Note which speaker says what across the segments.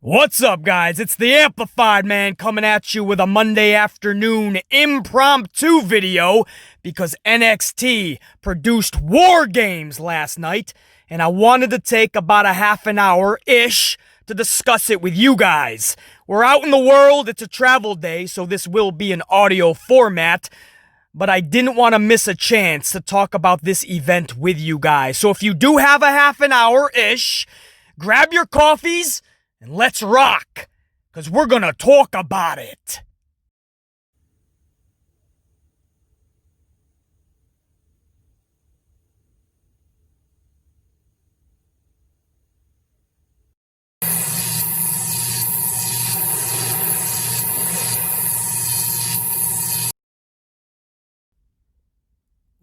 Speaker 1: What's up, guys? It's the Amplified Man coming at you with a Monday afternoon impromptu video because NXT produced WarGames last night, and I wanted to take about a half an hour-ish to discuss it with you guys. We're out in the world, it's a travel day, so this will be an audio format, but I didn't want to miss a chance to talk about this event with you guys. So if you do have a half an hour-ish, grab your coffees, and let's rock, because we're going to talk about it.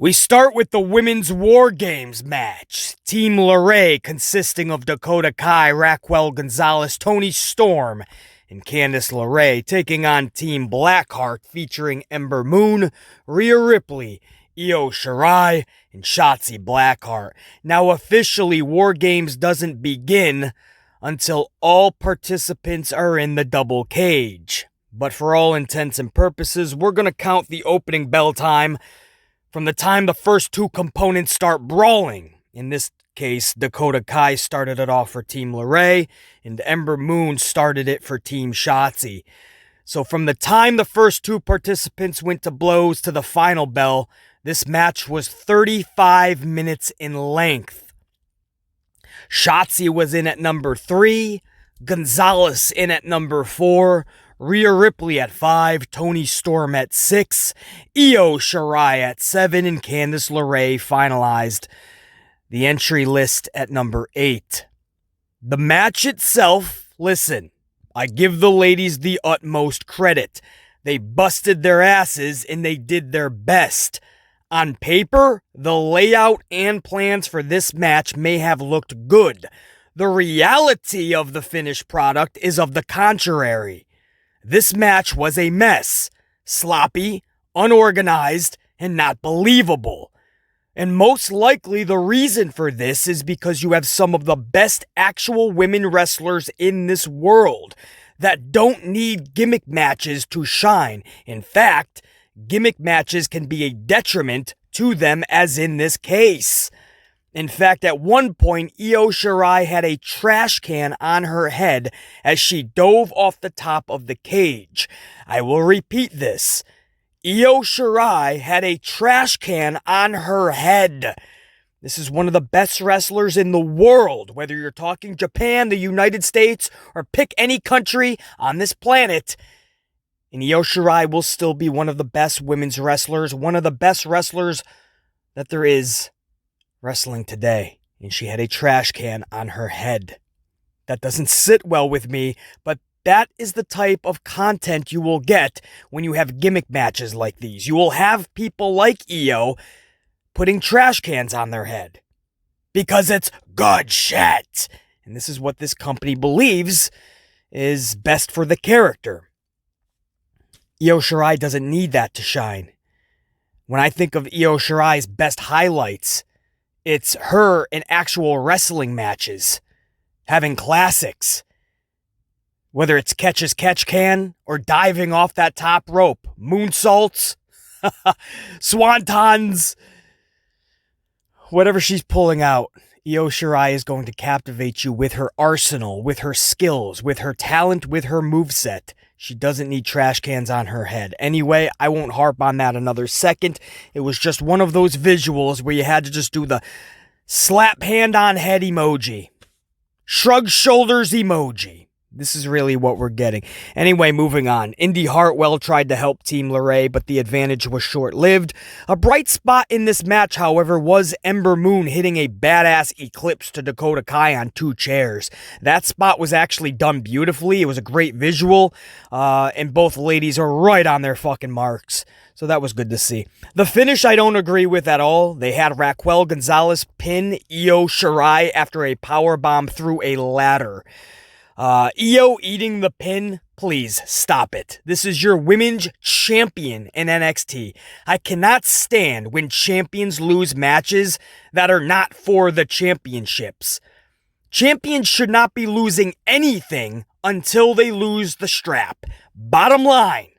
Speaker 1: We start with the Women's WarGames match. Team LeRae, consisting of Dakota Kai, Raquel Gonzalez, Toni Storm, and Candice LeRae, taking on Team Blackheart, featuring Ember Moon, Rhea Ripley, Io Shirai, and Shotzi Blackheart. Now, officially, WarGames doesn't begin until all participants are in the double cage. But for all intents and purposes, we're going to count the opening bell time from the time the first two components start brawling. In this case, Dakota Kai started it off for Team LeRae, and Ember Moon started it for Team Shotzi. So from the time the first two participants went to blows to the final bell, this match was 35 minutes in length. Shotzi was in at number 3, Gonzalez in at number 4, Rhea Ripley at 5, Toni Storm at 6, Io Shirai at 7, and Candice LeRae finalized the entry list at number 8. The match itself, listen, I give the ladies the utmost credit. They busted their asses and they did their best. On paper, the layout and plans for this match may have looked good. The reality of the finished product is of the contrary. This match was a mess, sloppy, unorganized, and not believable. And most likely the reason for this is because you have some of the best actual women wrestlers in this world that don't need gimmick matches to shine. In fact, gimmick matches can be a detriment to them, as in this case. In fact, at one point, Io Shirai had a trash can on her head as she dove off the top of the cage. I will repeat this. Io Shirai had a trash can on her head. This is one of the best wrestlers in the world, whether you're talking Japan, the United States, or pick any country on this planet. And Io Shirai will still be one of the best women's wrestlers, one of the best wrestlers that there is wrestling today, and she had a trash can on her head. That doesn't sit well with me, but that is the type of content you will get when you have gimmick matches like these. You will have people like Io putting trash cans on their head because it's good shit. And this is what this company believes is best for the character. Io Shirai doesn't need that to shine. When I think of Io Shirai's best highlights, it's her in actual wrestling matches, having classics. Whether it's catch as catch can or diving off that top rope, moonsaults, swantons, whatever she's pulling out, Io Shirai is going to captivate you with her arsenal, with her skills, with her talent, with her moveset. She doesn't need trash cans on her head. Anyway, I won't harp on that another second. It was just one of those visuals where you had to just do the slap hand on head emoji. Shrug shoulders emoji. This is really what we're getting. Anyway, moving on. Indy Hartwell tried to help Team LeRae, but the advantage was short-lived. A bright spot in this match, however, was Ember Moon hitting a badass eclipse to Dakota Kai on 2 chairs. That spot was actually done beautifully. It was a great visual, and both ladies are right on their fucking marks. So that was good to see. The finish I don't agree with at all. They had Raquel Gonzalez pin Io Shirai after a powerbomb through a ladder. Io eating the pin, please stop it. This is your women's champion in NXT. I cannot stand when champions lose matches that are not for the championships. Champions should not be losing anything until they lose the strap. Bottom line.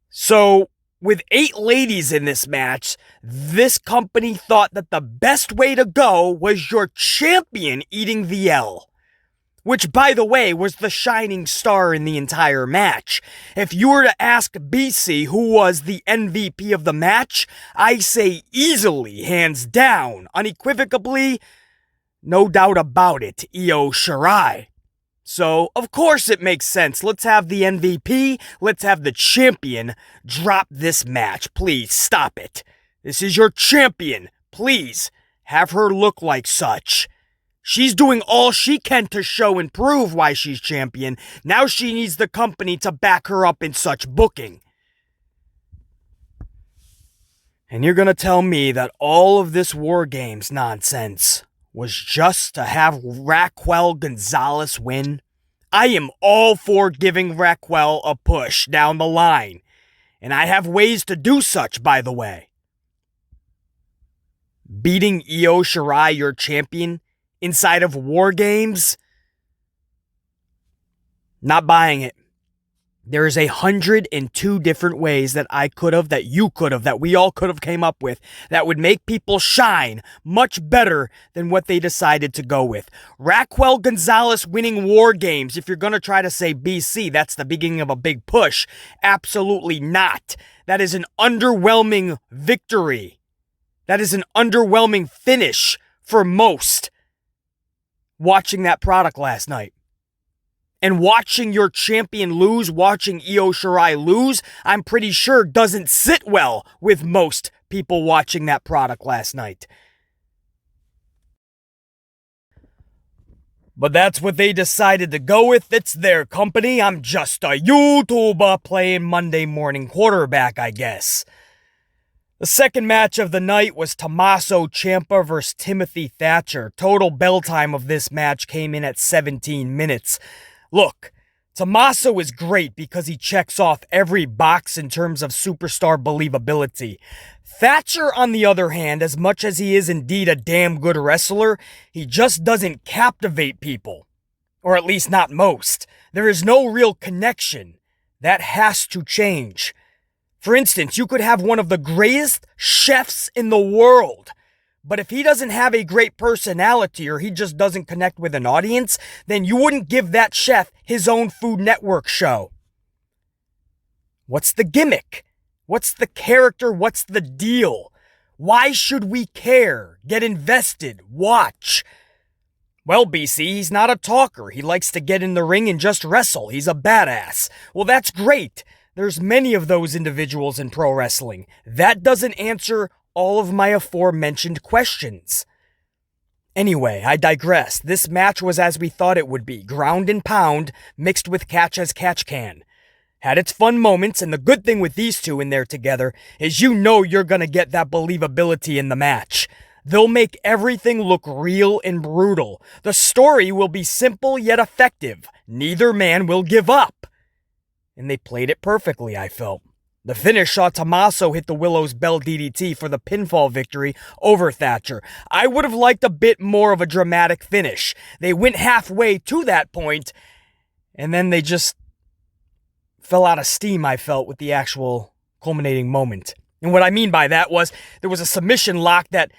Speaker 1: So, with 8 ladies in this match, this company thought that the best way to go was your champion eating the L. Which, by the way, was the shining star in the entire match. If you were to ask BC who was the MVP of the match, I say easily, hands down, unequivocally, no doubt about it, Io Shirai. So, of course it makes sense. Let's have the MVP, let's have the champion drop this match. Please, stop it. This is your champion. Please, have her look like such. She's doing all she can to show and prove why she's champion. Now she needs the company to back her up in such booking. And you're gonna tell me that all of this War Games nonsense was just to have Raquel Gonzalez win? I am all for giving Raquel a push down the line. And I have ways to do such, by the way. Beating Io Shirai, your champion, inside of War Games? Not buying it. There's 102 different ways that I could have, that you could have, that we all could have came up with that would make people shine much better than what they decided to go with. Raquel Gonzalez winning War Games, if you're going to try to say BC, that's the beginning of a big push. Absolutely not. That is an underwhelming victory. That is an underwhelming finish for most watching that product last night. And watching your champion lose, watching Io Shirai lose, I'm pretty sure doesn't sit well with most people watching that product last night. But that's what they decided to go with. It's their company. I'm just a YouTuber playing Monday morning quarterback, I guess. The second match of the night was Tommaso Champa versus Timothy Thatcher. Total bell time of this match came in at 17 minutes. Look, Tommaso is great because he checks off every box in terms of superstar believability. Thatcher, on the other hand, as much as he is indeed a damn good wrestler, he just doesn't captivate people. Or at least not most. There is no real connection. That has to change. For instance, you could have one of the greatest chefs in the world, but if he doesn't have a great personality or he just doesn't connect with an audience, then you wouldn't give that chef his own Food Network show. What's the gimmick? What's the character? What's the deal? Why should we care? Get invested? Watch? Well, BC, he's not a talker. He likes to get in the ring and just wrestle. He's a badass. Well, that's great. There's many of those individuals in pro wrestling. That doesn't answer all of my aforementioned questions. Anyway, I digress. This match was as we thought it would be. Ground and pound, mixed with catch as catch can. Had its fun moments, and the good thing with these two in there together is you know you're gonna get that believability in the match. They'll make everything look real and brutal. The story will be simple yet effective. Neither man will give up. And they played it perfectly, I felt. The finish saw Tommaso hit the Willow's Bell DDT for the pinfall victory over Thatcher. I would have liked a bit more of a dramatic finish. They went halfway to that point, and then they just fell out of steam, I felt, with the actual culminating moment. And what I mean by that was there was a submission lock that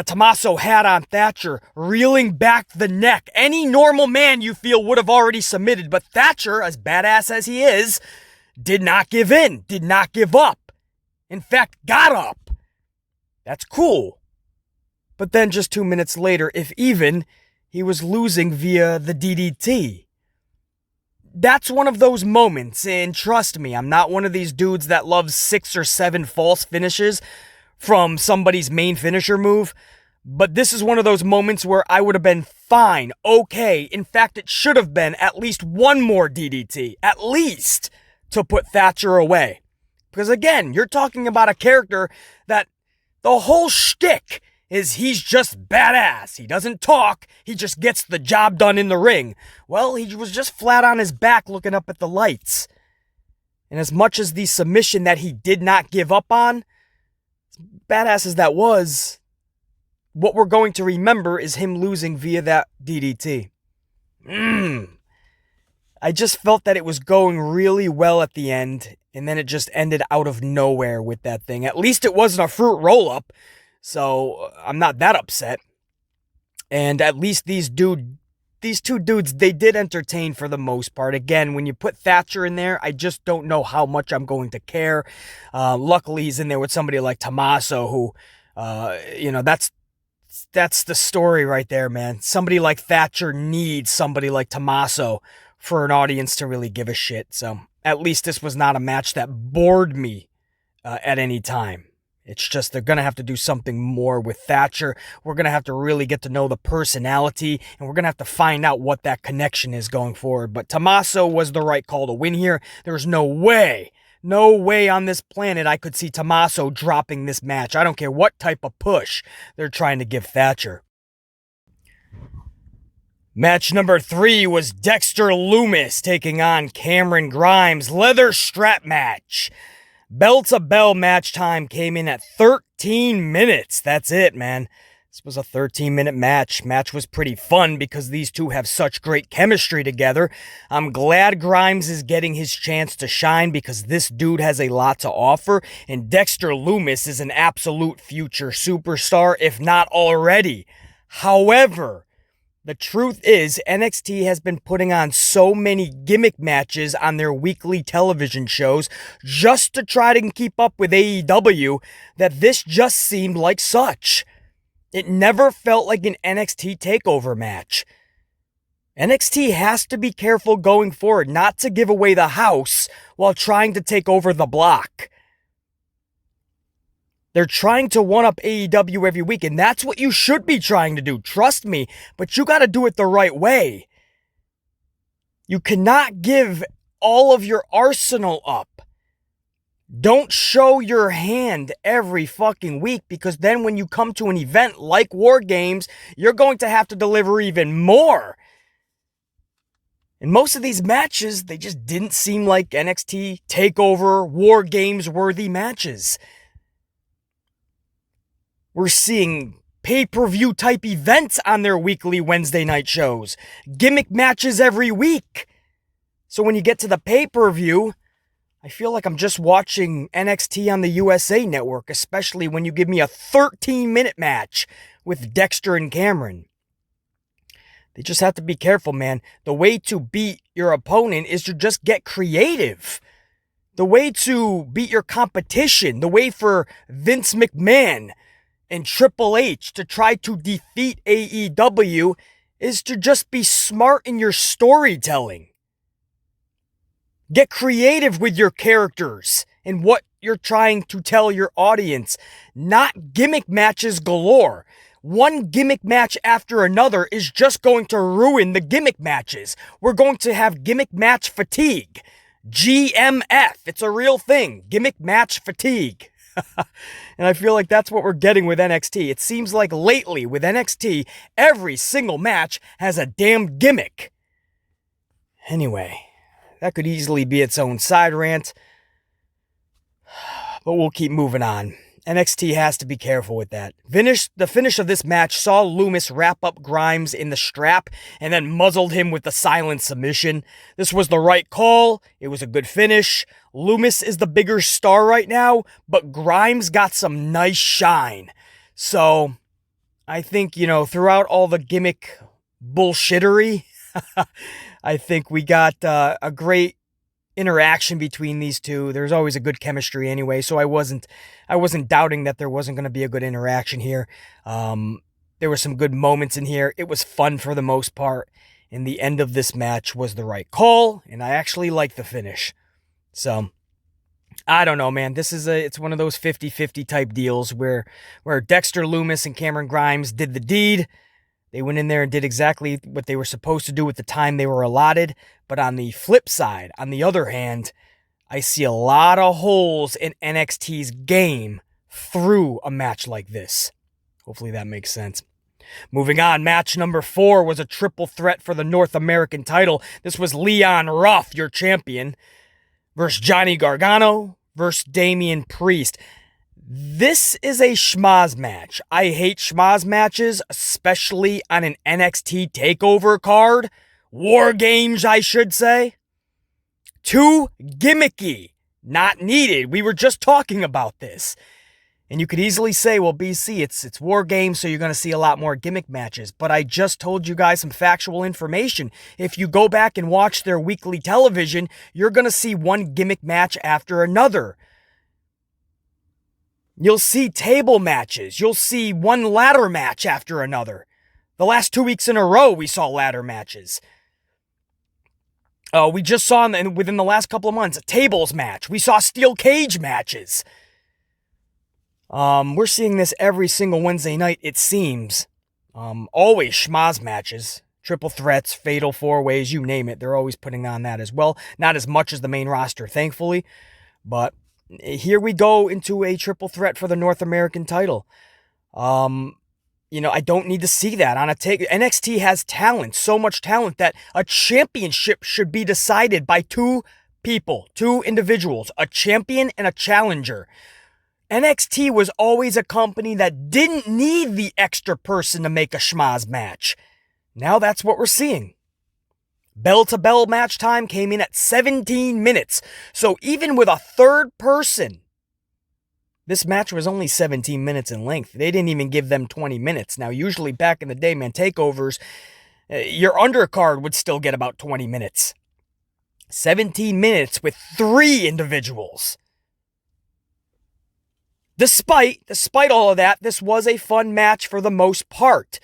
Speaker 1: Tommaso had on Thatcher, reeling back the neck. Any normal man you feel would have already submitted, but Thatcher, as badass as he is, did not give in, did not give up. In fact, got up. That's cool. But then just 2 minutes later, if even, he was losing via the DDT. That's one of those moments, and trust me, I'm not one of these dudes that loves 6 or 7 false finishes from somebody's main finisher move, but this is one of those moments where I would have been fine, okay. In fact, it should have been at least one more DDT, at least, to put Thatcher away. Because again, you're talking about a character that the whole shtick is he's just badass. He doesn't talk, he just gets the job done in the ring. Well, he was just flat on his back looking up at the lights. And as much as the submission that he did not give up on, badass as that was, what we're going to remember is him losing via that DDT. I just felt that it was going really well at the end, and then it just ended out of nowhere with that thing. At least it wasn't a fruit roll-up, so I'm not that upset. And at least these two dudes, they did entertain for the most part. Again, when you put Thatcher in there, I just don't know how much I'm going to care. Luckily, he's in there with somebody like Tommaso, who, that's the story right there, man. Somebody like Thatcher needs somebody like Tommaso for an audience to really give a shit. So at least this was not a match that bored me at any time. It's just they're going to have to do something more with Thatcher. We're going to have to really get to know the personality, and we're going to have to find out what that connection is going forward. But Tommaso was the right call to win here. There's no way on this planet I could see Tommaso dropping this match. I don't care what type of push they're trying to give Thatcher. Match number 3 was Dexter Lumis taking on Cameron Grimes. Leather strap match. Bell-to-bell match time came in at 13 minutes. That's it, man. This was a 13-minute match. Match was pretty fun because these two have such great chemistry together. I'm glad Grimes is getting his chance to shine because this dude has a lot to offer, and Dexter Lumis is an absolute future superstar, if not already. However, the truth is, NXT has been putting on so many gimmick matches on their weekly television shows just to try to keep up with AEW that this just seemed like such. It never felt like an NXT takeover match. NXT has to be careful going forward not to give away the house while trying to take over the block. They're trying to one-up AEW every week, and that's what you should be trying to do. Trust me, but you got to do it the right way. You cannot give all of your arsenal up. Don't show your hand every fucking week, because then when you come to an event like WarGames, you're going to have to deliver even more. And most of these matches, they just didn't seem like NXT TakeOver WarGames worthy matches. We're seeing pay-per-view type events on their weekly Wednesday night shows. Gimmick matches every week. So when you get to the pay-per-view, I feel like I'm just watching NXT on the USA Network, especially when you give me a 13-minute match with Dexter and Cameron. They just have to be careful, man. The way to beat your opponent is to just get creative. The way to beat your competition, the way for Vince McMahon and Triple H to try to defeat AEW is to just be smart in your storytelling. Get creative with your characters and what you're trying to tell your audience. Not gimmick matches galore. One gimmick match after another is just going to ruin the gimmick matches. We're going to have gimmick match fatigue. GMF. It's a real thing. Gimmick match fatigue. And I feel like that's what we're getting with NXT. It seems like lately with NXT, every single match has a damn gimmick. Anyway, that could easily be its own side rant, but we'll keep moving on. NXT has to be careful with that. The finish of this match saw Lumis wrap up Grimes in the strap and then muzzled him with the silent submission. This was the right call. It was a good finish. Lumis is the bigger star right now, but Grimes got some nice shine. So I think, throughout all the gimmick bullshittery, I think we got a great interaction between these two. There's always a good chemistry anyway, so I wasn't doubting that there wasn't going to be a good interaction here. There were some good moments in here. It was fun for the most part, and the end of this match was the right call, and I actually like the finish. So I don't know, man. It's one of those 50-50 type deals where Dexter Lumis and Cameron Grimes did the deed. They went in there and did exactly what they were supposed to do with the time they were allotted. But on the flip side, on the other hand, I see a lot of holes in NXT's game through a match like this. Hopefully that makes sense. Moving on, match number 4 was a triple threat for the North American title. This was Leon Ruff, your champion, versus Johnny Gargano versus Damian Priest. This is a schmaz match. I hate schmaz matches, especially on an NXT TakeOver card. WarGames, I should say. Too gimmicky. Not needed. We were just talking about this. And you could easily say, well, BC, it's WarGames, so you're going to see a lot more gimmick matches. But I just told you guys some factual information. If you go back and watch their weekly television, you're going to see one gimmick match after another. You'll see table matches. You'll see one ladder match after another. The last 2 weeks in a row, we saw ladder matches. We just saw within the last couple of months a tables match. We saw steel cage matches. We're seeing this every single Wednesday night, it seems. Always schmaz matches. Triple threats, fatal four-ways, you name it. They're always putting on that as well. Not as much as the main roster, thankfully. But here we go into a triple threat for the North American title. I don't need to see that on a take. NXT has talent, so much talent that a championship should be decided by two people, two individuals, a champion and a challenger. NXT was always a company that didn't need the extra person to make a schmaz match. Now that's what we're seeing. Bell-to-bell match time came in at 17 minutes. So even with a third person, this match was only 17 minutes in length. They didn't even give them 20 minutes. Now, usually back in the day, man, takeovers, your undercard would still get about 20 minutes. 17 minutes with 3 individuals. Despite all of that, this was a fun match for the most part.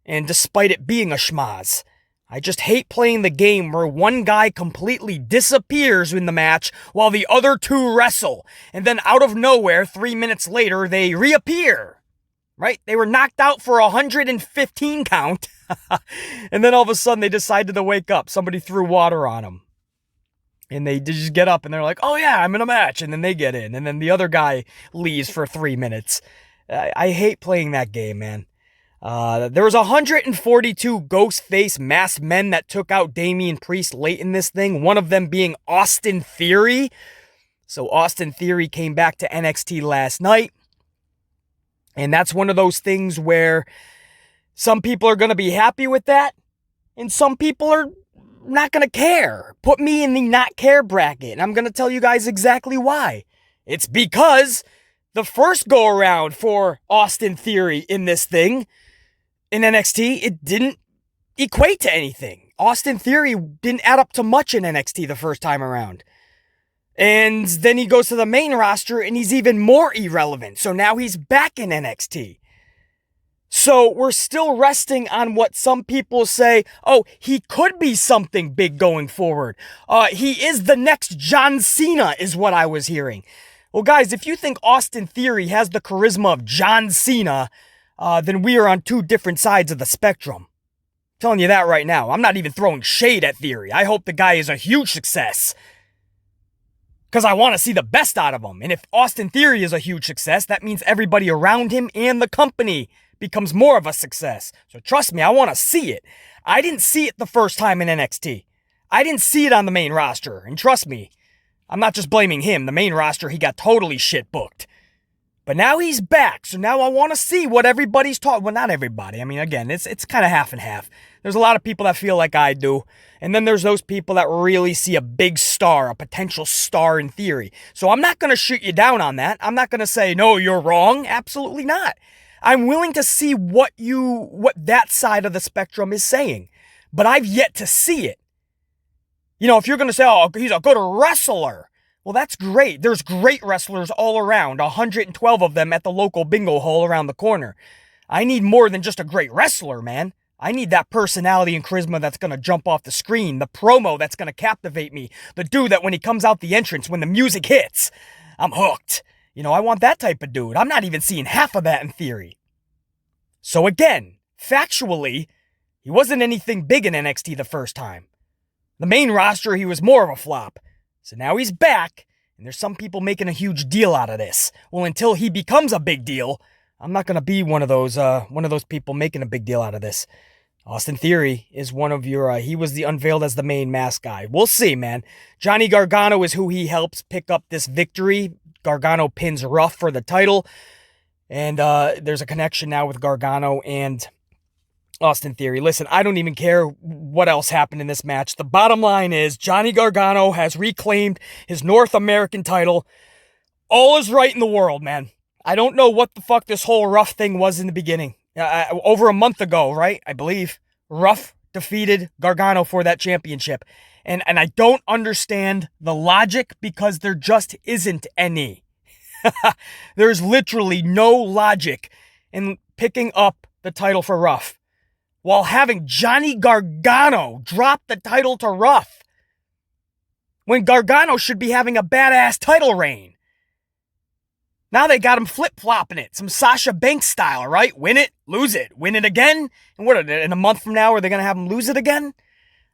Speaker 1: And despite it being a schmaz, I just hate playing the game where one guy completely disappears in the match while the other two wrestle. And then out of nowhere, 3 minutes later, they reappear. Right? They were knocked out for 115 count. And then all of a sudden, they decided to wake up. Somebody threw water on them. And they just get up and they're like, oh yeah, I'm in a match. And then they get in. And then the other guy leaves for 3 minutes. I hate playing that game, man. There was 142 ghost face masked men that took out Damian Priest late in this thing. One of them being Austin Theory. So Austin Theory came back to NXT last night. And that's one of those things where some people are going to be happy with that. And some people are not going to care. Put me in the not care bracket. And I'm going to tell you guys exactly why. It's because the first go around for Austin Theory in this thing, in NXT, it didn't equate to anything. Austin Theory didn't add up to much in NXT the first time around. And then he goes to the main roster and he's even more irrelevant. So now he's back in NXT. So we're still resting on what some people say, oh, he could be something big going forward. He is the next John Cena is what I was hearing. Well, guys, if you think Austin Theory has the charisma of John Cena, then we are on two different sides of the spectrum. I'm telling you that right now. I'm not even throwing shade at Theory. I hope the guy is a huge success. Because I want to see the best out of him. And if Austin Theory is a huge success, that means everybody around him and the company becomes more of a success. So trust me, I want to see it. I didn't see it the first time in NXT. I didn't see it on the main roster. And trust me, I'm not just blaming him. The main roster, he got totally shit booked. But now he's back, so now I want to see what everybody's talking. Well, not everybody. I mean, again, it's kind of half and half. There's a lot of people that feel like I do, and then there's those people that really see a big star, a potential star in Theory. So I'm not going to shoot you down on that. I'm not going to say, no, you're wrong. Absolutely not. I'm willing to see what that side of the spectrum is saying, but I've yet to see it. You know, if you're going to say, oh, he's a good wrestler. Well, that's great. There's great wrestlers all around, 112 of them at the local bingo hall around the corner. I need more than just a great wrestler, man. I need that personality and charisma that's going to jump off the screen, the promo that's going to captivate me, the dude that when he comes out the entrance, when the music hits, I'm hooked. You know, I want that type of dude. I'm not even seeing half of that in Theory. So again, factually, he wasn't anything big in NXT the first time. The main roster, he was more of a flop. So now he's back, and there's some people making a huge deal out of this. Well, until he becomes a big deal, I'm not going to be one of those people making a big deal out of this. Austin Theory is one of your, he was the unveiled as the main mask guy. We'll see, man. Johnny Gargano is who he helps pick up this victory. Gargano pins Ruff for the title. And there's a connection now with Gargano and Austin Theory. Listen, I don't even care what else happened in this match. The bottom line is Johnny Gargano has reclaimed his North American title. All is right in the world, man. I don't know what the fuck this whole Rough thing was in the beginning. Over a month ago, right? I believe. Rough defeated Gargano for that championship. And I don't understand the logic because there just isn't any. There's literally no logic in picking up the title for Rough while having Johnny Gargano drop the title to Rough when Gargano should be having a badass title reign. Now they got him flip-flopping it, some Sasha Banks style, right? Win it, lose it, win it again. And what, in a month from now, are they going to have him lose it again?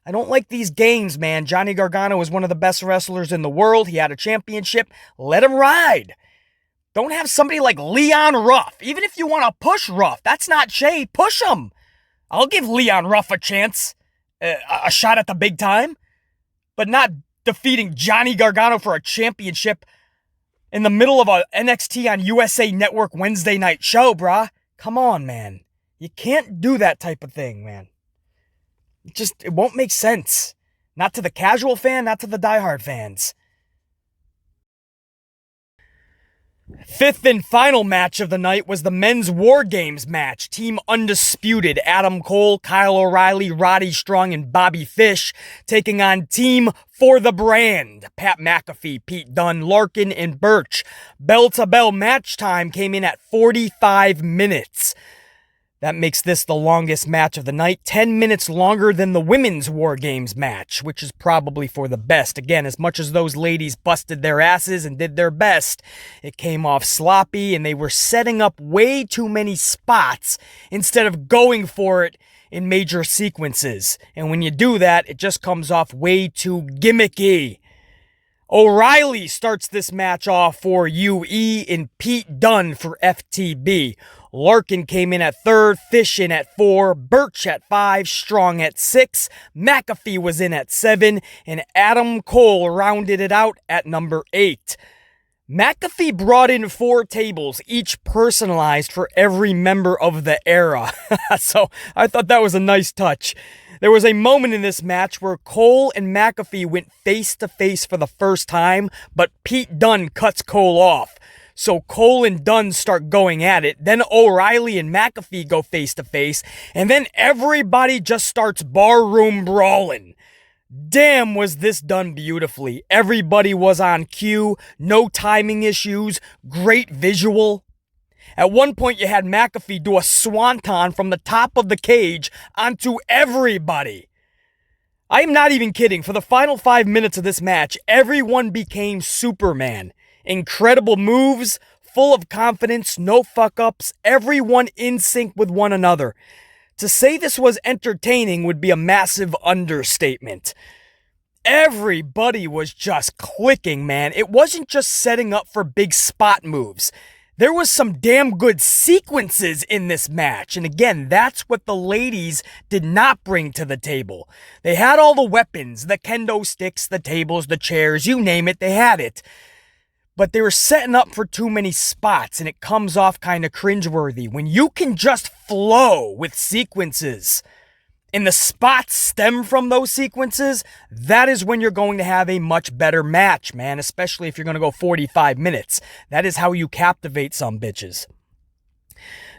Speaker 1: I don't like these games, man. Johnny Gargano is one of the best wrestlers in the world. He had a championship. Let him ride. Don't have somebody like Leon Ruff. Even if you want to push Ruff, that's not Shay. Push him. I'll give Leon Ruff a chance, a shot at the big time, but not defeating Johnny Gargano for a championship in the middle of a NXT on USA Network Wednesday night show, brah. Come on, man. You can't do that type of thing, man. It won't make sense. Not to the casual fan, not to the diehard fans. Fifth and final match of the night was the men's War Games match. Team Undisputed, Adam Cole, Kyle O'Reilly, Roddy Strong, and Bobby Fish taking on Team For the Brand, Pat McAfee, Pete Dunne, Larkin, and Birch. Bell-to-bell match time came in at 45 minutes. That makes this the longest match of the night, 10 minutes longer than the women's War Games match, which is probably for the best. Again, as much as those ladies busted their asses and did their best, it came off sloppy and they were setting up way too many spots instead of going for it in major sequences. And when you do that, it just comes off way too gimmicky. O'Reilly starts this match off for UE and Pete Dunne for FTB. Larkin came in at 3rd, Fish in at 4, Birch at 5, Strong at 6, McAfee was in at 7, and Adam Cole rounded it out at number 8. McAfee brought in 4 tables, each personalized for every member of the era. So I thought that was a nice touch. There was a moment in this match where Cole and McAfee went face to face for the first time, but Pete Dunne cuts Cole off. So Cole and Dunne start going at it. Then O'Reilly and McAfee go face to face. And then everybody just starts barroom brawling. Damn, was this done beautifully. Everybody was on cue. No timing issues. Great visual. At one point, you had McAfee do a swanton from the top of the cage onto everybody. I am not even kidding. For the final 5 minutes of this match, everyone became Superman. Incredible moves, full of confidence, no fuck-ups, everyone in sync with one another. To say this was entertaining would be a massive understatement. Everybody was just clicking, man. It wasn't just setting up for big spot moves. There was some damn good sequences in this match. And again, that's what the ladies did not bring to the table. They had all the weapons, the kendo sticks, the tables, the chairs, you name it, they had it. But they were setting up for too many spots, and it comes off kind of cringeworthy. When you can just flow with sequences, and the spots stem from those sequences, that is when you're going to have a much better match, man, especially if you're going to go 45 minutes. That is how you captivate some bitches.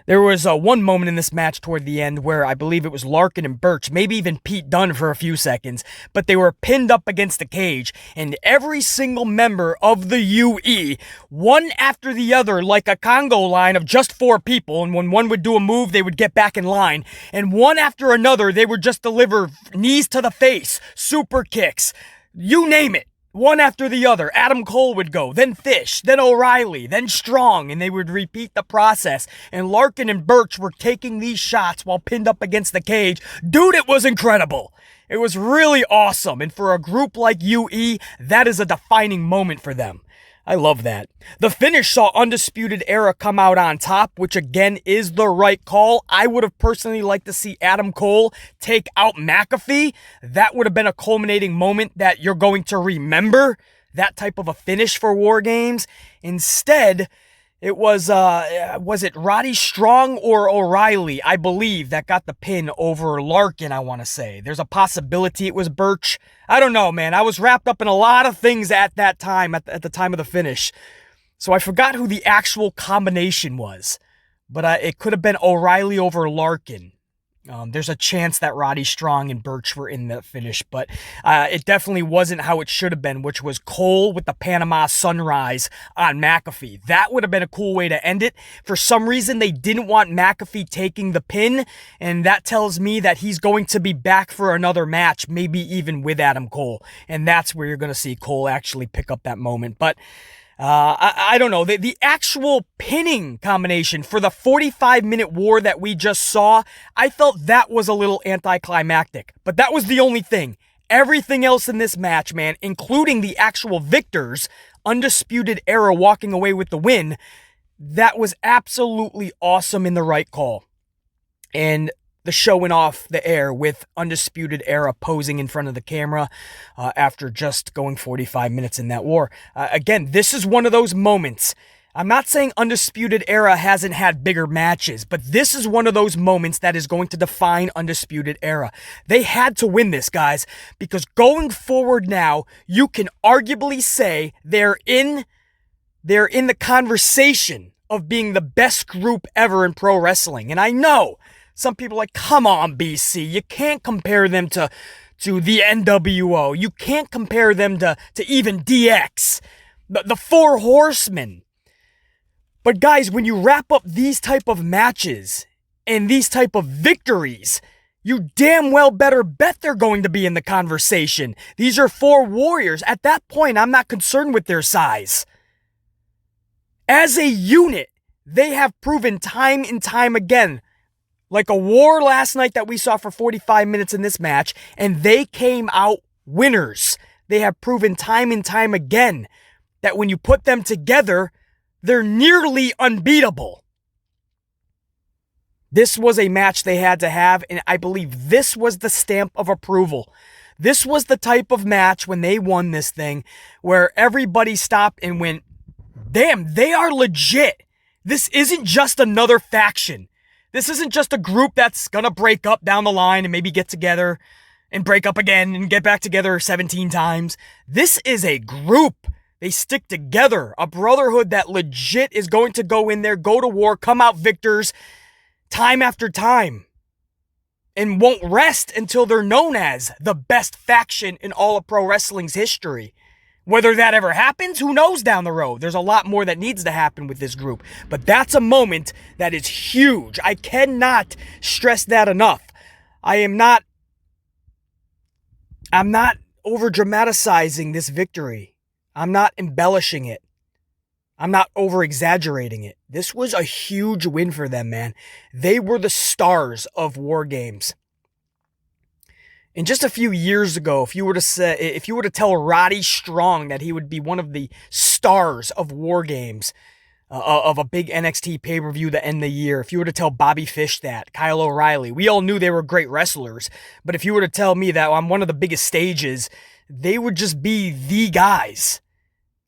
Speaker 1: There was one moment in this match toward the end where I believe it was Larkin and Birch, maybe even Pete Dunne for a few seconds, but they were pinned up against the cage, and every single member of the UE, one after the other, like a Congo line of just 4 people, and when one would do a move, they would get back in line, and one after another, they would just deliver knees to the face, super kicks, you name it. One after the other. Adam Cole would go, then Fish, then O'Reilly, then Strong, and they would repeat the process. And Larkin and Birch were taking these shots while pinned up against the cage. Dude, it was incredible. It was really awesome. And for a group like UE, that is a defining moment for them. I love that. The finish saw Undisputed Era come out on top, which again is the right call. I would have personally liked to see Adam Cole take out McAfee. That would have been a culminating moment that you're going to remember. That type of a finish for War Games. Instead, It was it Roddy Strong or O'Reilly, I believe, that got the pin over Larkin, I want to say. There's a possibility it was Birch. I don't know, man. I was wrapped up in a lot of things at that time, at the time of the finish. So I forgot who the actual combination was. But it could have been O'Reilly over Larkin. There's a chance that Roddy Strong and Birch were in the finish, but it definitely wasn't how it should have been, which was Cole with the Panama Sunrise on McAfee. That would have been a cool way to end it. For some reason, they didn't want McAfee taking the pin, and that tells me that he's going to be back for another match, maybe even with Adam Cole, and that's where you're going to see Cole actually pick up that moment. But I don't know. The actual pinning combination for the 45-minute war that we just saw, I felt that was a little anticlimactic. But that was the only thing. Everything else in this match, man, including the actual victors, Undisputed Era walking away with the win, that was absolutely awesome in the right call. And the show went off the air with Undisputed Era posing in front of the camera after just going 45 minutes in that war. Again, this is one of those moments. I'm not saying Undisputed Era hasn't had bigger matches, but this is one of those moments that is going to define Undisputed Era. They had to win this, guys, because going forward now, you can arguably say they're in the conversation of being the best group ever in pro wrestling. And I know some people are like, come on, BC. You can't compare them to the NWO. You can't compare them to even DX. The Four Horsemen. But guys, when you wrap up these type of matches and these type of victories, you damn well better bet they're going to be in the conversation. These are four warriors. At that point, I'm not concerned with their size. As a unit, they have proven time and time again, like a war last night that we saw for 45 minutes in this match, and they came out winners. They have proven time and time again that when you put them together, they're nearly unbeatable. This was a match they had to have, and I believe this was the stamp of approval. This was the type of match when they won this thing where everybody stopped and went, damn, they are legit. This isn't just another faction. This isn't just a group that's gonna break up down the line and maybe get together and break up again and get back together 17 times. This is a group. They stick together. A brotherhood that legit is going to go in there, go to war, come out victors time after time, and won't rest until they're known as the best faction in all of pro wrestling's history. Whether that ever happens, who knows down the road? There's a lot more that needs to happen with this group. But that's a moment that is huge. I cannot stress that enough. I'm not over-dramatizing this victory. I'm not embellishing it. I'm not over-exaggerating it. This was a huge win for them, man. They were the stars of WarGames. And just a few years ago, if you were to tell Roddy Strong that he would be one of the stars of WarGames, of a big NXT pay-per-view to end the year, if you were to tell Bobby Fish that, Kyle O'Reilly, we all knew they were great wrestlers, but if you were to tell me that on one of the biggest stages, they would just be the guys.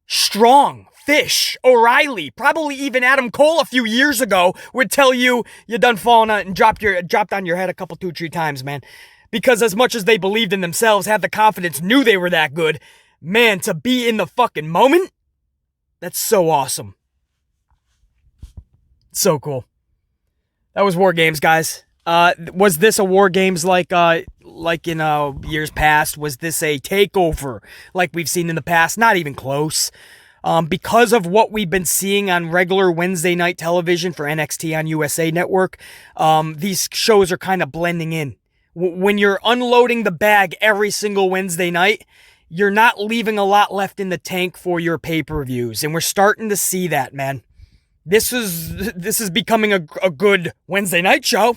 Speaker 1: Strong, Fish, O'Reilly, probably even Adam Cole a few years ago would tell you done fallen out and dropped on your head a couple, 2-3 times, man. Because as much as they believed in themselves, had the confidence, knew they were that good, man, to be in the fucking moment, that's so awesome. So cool. That was WarGames, guys. Was this a WarGames like in years past? Was this a takeover like we've seen in the past? Not even close. Because of what we've been seeing on regular Wednesday night television for NXT on USA Network, these shows are kind of blending in. When you're unloading the bag every single Wednesday night, you're not leaving a lot left in the tank for your pay-per-views. And we're starting to see that, man. This is becoming a good Wednesday night show.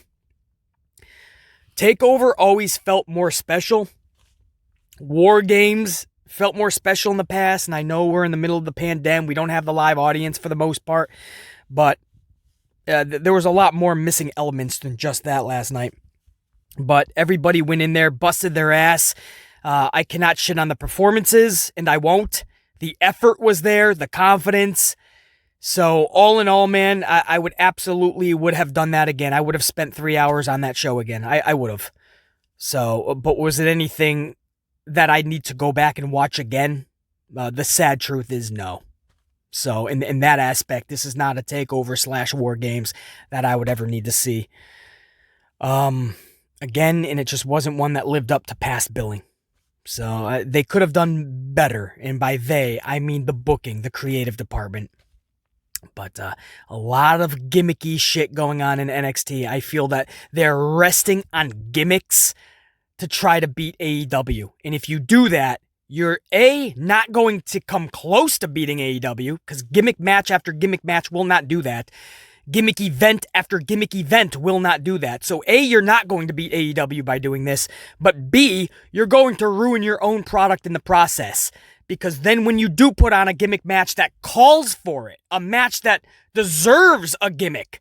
Speaker 1: TakeOver always felt more special. WarGames felt more special in the past. And I know we're in the middle of the pandemic. We don't have the live audience for the most part. But there was a lot more missing elements than just that last night. But everybody went in there, busted their ass. I cannot shit on the performances, and I won't. The effort was there, the confidence. So all in all, man, I would absolutely would have done that again. I would have spent 3 hours on that show again. I would have. So, but was it anything that I need to go back and watch again? The sad truth is no. So in that aspect, this is not a takeover / war games that I would ever need to see. Again, and it just wasn't one that lived up to past billing. So they could have done better. And by they, I mean the booking, the creative department. But a lot of gimmicky shit going on in NXT. I feel that they're resting on gimmicks to try to beat AEW. And if you do that, you're not going to come close to beating AEW, because gimmick match after gimmick match will not do that. Gimmick event after gimmick event will not do that. So you're not going to beat AEW by doing this, but B, you're going to ruin your own product in the process. Because then when you do put on a gimmick match that calls for it, a match that deserves a gimmick,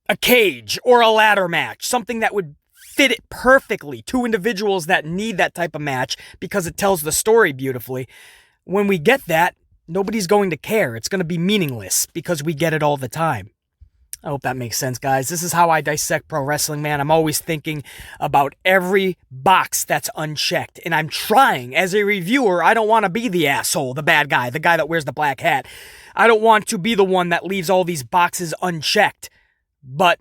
Speaker 1: a cage or a ladder match, something that would fit it perfectly, two individuals that need that type of match because it tells the story beautifully, when we get that, nobody's going to care. It's going to be meaningless because we get it all the time. I hope that makes sense, guys. This is how I dissect pro wrestling, man. I'm always thinking about every box that's unchecked. And I'm trying, as a reviewer, I don't want to be the asshole, the bad guy, the guy that wears the black hat. I don't want to be the one that leaves all these boxes unchecked. But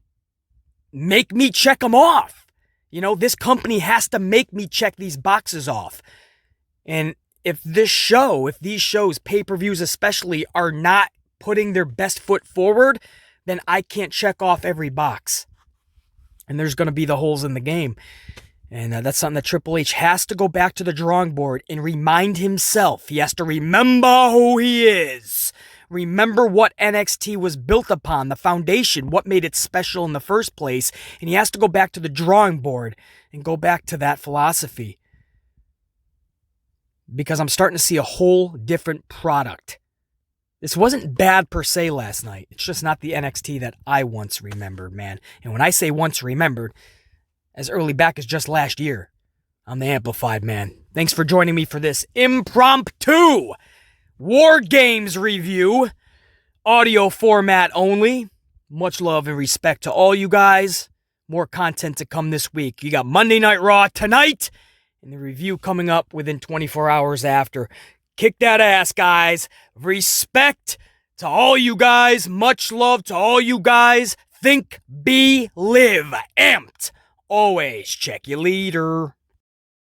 Speaker 1: make me check them off. You know, this company has to make me check these boxes off. And if these shows, pay-per-views especially, are not putting their best foot forward, then I can't check off every box. And there's going to be the holes in the game. And that's something that Triple H has to go back to the drawing board and remind himself. He has to remember who he is. Remember what NXT was built upon, the foundation, what made it special in the first place. And he has to go back to the drawing board and go back to that philosophy. Because I'm starting to see a whole different product. This wasn't bad per se last night. It's just not the NXT that I once remembered, man. And when I say once remembered, as early back as just last year, I'm the Amplified Man. Thanks for joining me for this impromptu War Games review. Audio format only. Much love and respect to all you guys. More content to come this week. You got Monday Night Raw tonight, and the review coming up within 24 hours after. Kick that ass, guys. Respect to all you guys. Much love to all you guys. Think, be, live. Amped. Always check your leader.